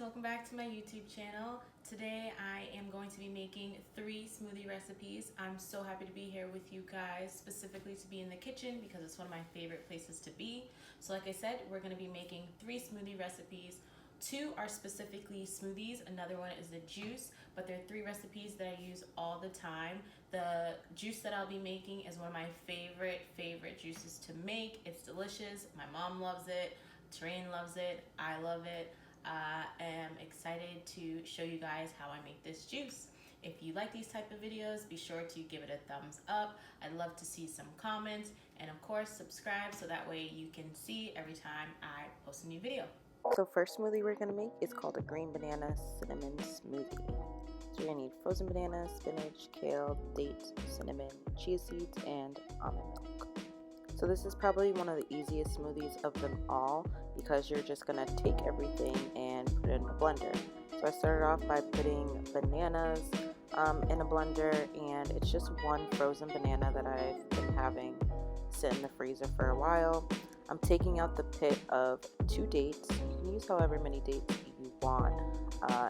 welcome back to my YouTube channel. Today I am going to be making 3 smoothie recipes. I'm so happy to be here with you guys, specifically to be in the kitchen because it's one of my favorite places to be. So like I said, we're going to be making 3 smoothie recipes. 2 are specifically smoothies, another one is a juice, but there are 3 recipes that I use all the time. The juice that I'll be making is one of my favorite juices to make. It's delicious. My mom loves it. Terrain loves it. I love it. I am excited to show you guys how I make this juice. If you like these type of videos, be sure to give it a thumbs up. I'd love to see some comments, and of course subscribe so that way you can see every time I post a new video. So first smoothie we're going to make is called a green banana cinnamon smoothie. So you're going to need frozen bananas, spinach, kale, dates, cinnamon, chia seeds, and almond milk. So this is probably one of the easiest smoothies of them all because you're just going to take everything and put it in a blender. So I started off by putting bananas in a blender, and it's just one frozen banana that I've been having sit in the freezer for a while. I'm taking out the pit of 2 dates. You can use however many dates you want.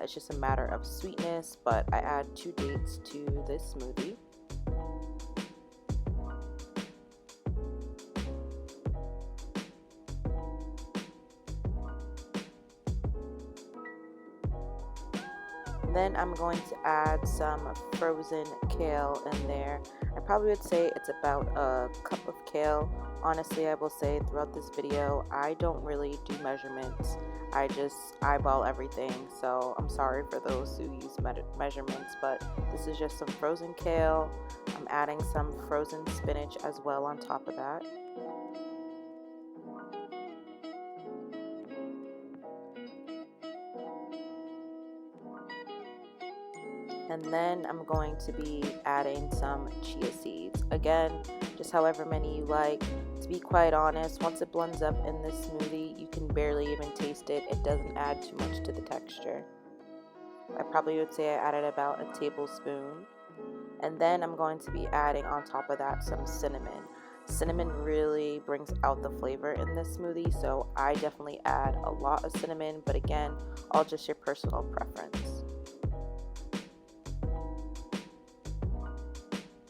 It's just a matter of sweetness, but I add 2 dates to this smoothie. Then I'm going to add some frozen kale in there. I probably would say it's about a cup of kale. Honestly, I will say throughout this video, I don't really do measurements. I just eyeball everything, so I'm sorry for those who use measurements, but this is just some frozen kale. I'm adding some frozen spinach as well on top of that. And then I'm going to be adding some chia seeds. Again, just however many you like. To be quite honest, once it blends up in this smoothie, you can barely even taste it. It doesn't add too much to the texture. I probably would say I added about a tablespoon. And then I'm going to be adding on top of that some cinnamon. Cinnamon really brings out the flavor in this smoothie, so I definitely add a lot of cinnamon, but again, all just your personal preference.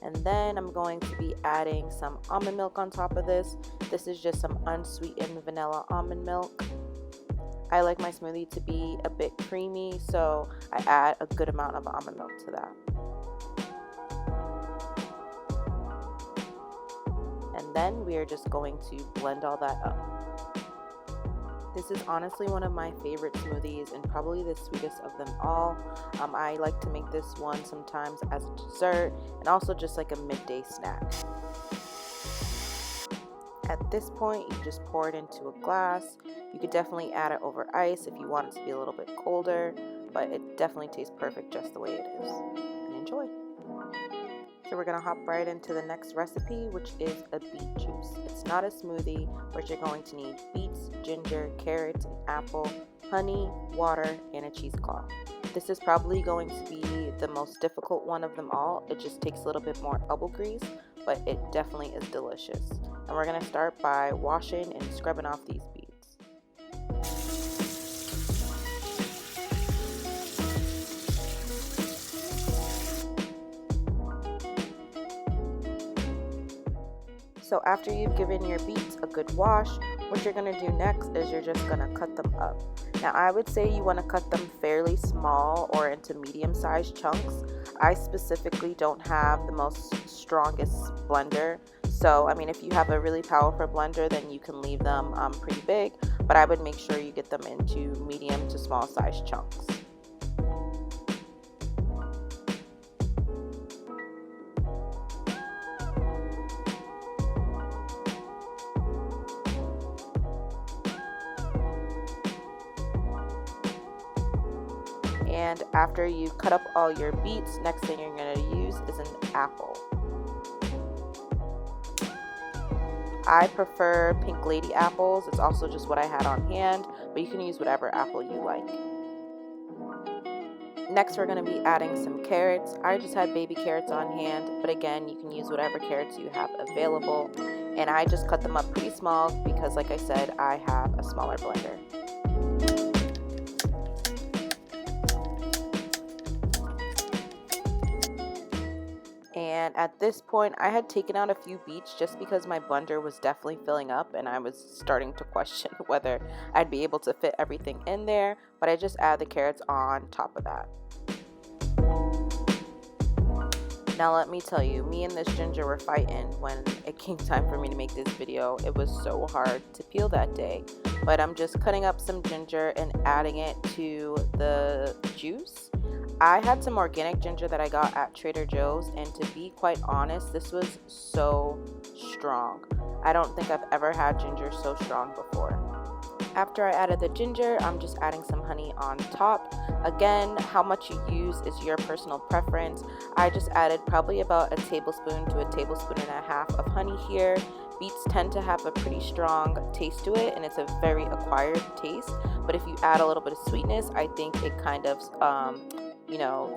And then I'm going to be adding some almond milk on top of this. This is just some unsweetened vanilla almond milk. I like my smoothie to be a bit creamy, so I add a good amount of almond milk to that. And then we are just going to blend all that up. This is honestly one of my favorite smoothies and probably the sweetest of them all. I like to make this one sometimes as a dessert and also just like a midday snack. At this point, you just pour it into a glass. You could definitely add it over ice if you want it to be a little bit colder, but it definitely tastes perfect just the way it is. And enjoy! So we're going to hop right into the next recipe, which is a beet juice. It's not a smoothie, but you're going to need beets, ginger, carrots, an apple, honey, water, and a cheesecloth. This is probably going to be the most difficult one of them all. It just takes a little bit more elbow grease, but it definitely is delicious. And we're going to start by washing and scrubbing off these beets. So after you've given your beets a good wash, what you're going to do next is you're just going to cut them up. Now I would say you want to cut them fairly small or into medium-sized chunks. I specifically don't have the most strongest blender. So I mean, if you have a really powerful blender, then you can leave them pretty big, but I would make sure you get them into medium to small size chunks. And after you cut up all your beets, next thing you're going to use is an apple. I prefer Pink Lady apples. It's also just what I had on hand, but you can use whatever apple you like. Next, we're going to be adding some carrots. I just had baby carrots on hand, but again, you can use whatever carrots you have available. And I just cut them up pretty small because, like I said, I have a smaller blender. At this point, I had taken out a few beets just because my blender was definitely filling up and I was starting to question whether I'd be able to fit everything in there, but I just added the carrots on top of that. Now let me tell you, me and this ginger were fighting when it came time for me to make this video. It was so hard to peel that day, but I'm just cutting up some ginger and adding it to the juice. I had some organic ginger that I got at Trader Joe's, and to be quite honest, this was so strong. I don't think I've ever had ginger so strong before. After I added the ginger, I'm just adding some honey on top. Again, how much you use is your personal preference. I just added probably about a tablespoon to a tablespoon and a half of honey here. Beets tend to have a pretty strong taste to it, and it's a very acquired taste. But if you add a little bit of sweetness, I think it kind of,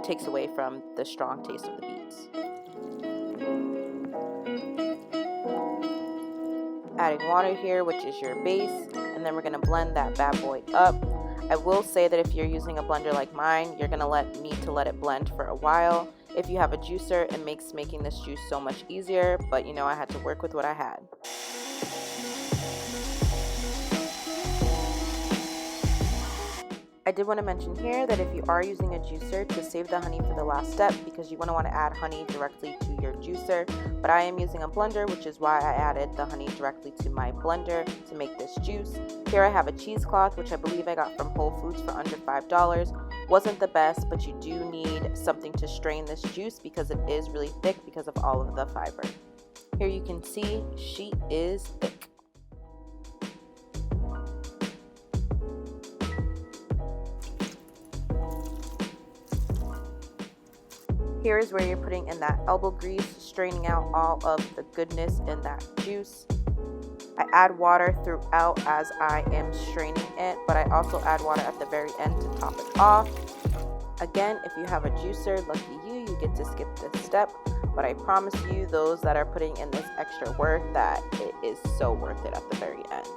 takes away from the strong taste of the beets. Adding water here, which is your base, and then we're going to blend that bad boy up. I will say that if you're using a blender like mine, you're going to need to let it blend for a while. If you have a juicer, it makes making this juice so much easier, but I had to work with what I had. I did want to mention here that if you are using a juicer, to save the honey for the last step, because you want to add honey directly to your juicer. But I am using a blender, which is why I added the honey directly to my blender to make this juice. Here I have a cheesecloth, which I believe I got from Whole Foods for under $5. Wasn't the best, but you do need something to strain this juice because it is really thick because of all of the fiber. Here you can see she is thick. Here is where you're putting in that elbow grease, straining out all of the goodness in that juice. I add water throughout as I am straining it, but I also add water at the very end to top it off. Again, if you have a juicer, lucky you, you get to skip this step, but I promise you, those that are putting in this extra work, that it is so worth it at the very end.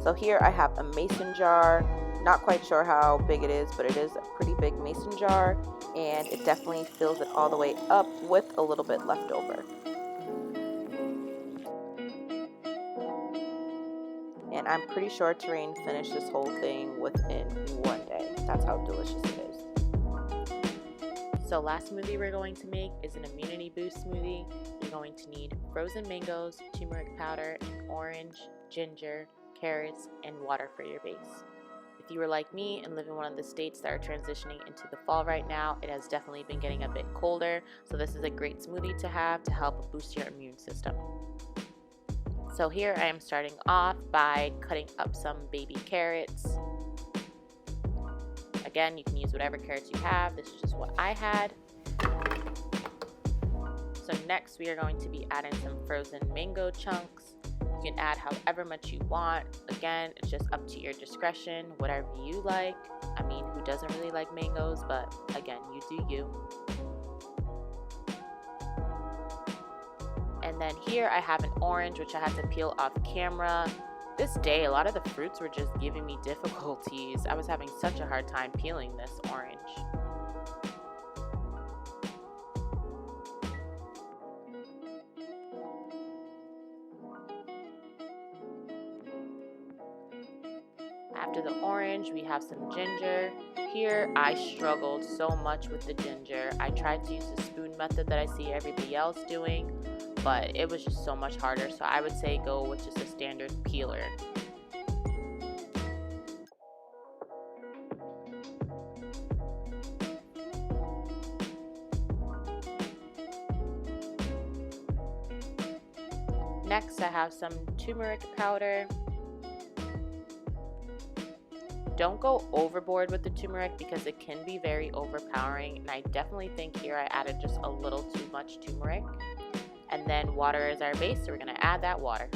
So here I have a mason jar. Not quite sure how big it is, but it is a pretty big mason jar, and it definitely fills it all the way up with a little bit left over. And I'm pretty sure Terrain finished this whole thing within one day. That's how delicious it is. So last smoothie we're going to make is an immunity boost smoothie. You're going to need frozen mangoes, turmeric powder, and orange, ginger, carrots, and water for your base. If you were like me and live in one of the states that are transitioning into the fall right now, it has definitely been getting a bit colder, so this is a great smoothie to have to help boost your immune system. So here I am starting off by cutting up some baby carrots. Again, you can use whatever carrots you have. This is just what I had. So next we are going to be adding some frozen mango chunks. You can add however much you want. Again, it's just up to your discretion, whatever you like. I mean, who doesn't really like mangoes, but again, you do you. And then here I have an orange, which I had to peel off camera. This day, a lot of the fruits were just giving me difficulties. I was having such a hard time peeling this orange. After the orange, we have some ginger. Here, I struggled so much with the ginger. I tried to use the spoon method that I see everybody else doing, but it was just so much harder. So I would say go with just a standard peeler. Next, I have some turmeric powder. Don't go overboard with the turmeric because it can be very overpowering, and I definitely think here I added just a little too much turmeric. And then water is our base, so we're going to add that water.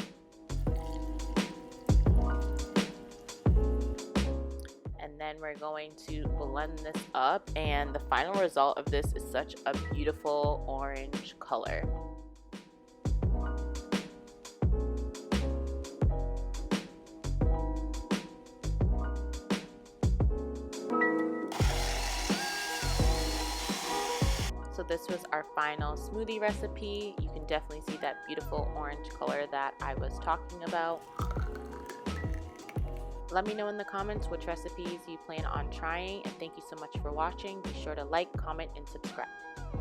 And then we're going to blend this up, and the final result of this is such a beautiful orange color. So this was our final smoothie recipe. You can definitely see that beautiful orange color that I was talking about. Let me know in the comments which recipes you plan on trying, and thank you so much for watching. Be sure to like, comment, and subscribe.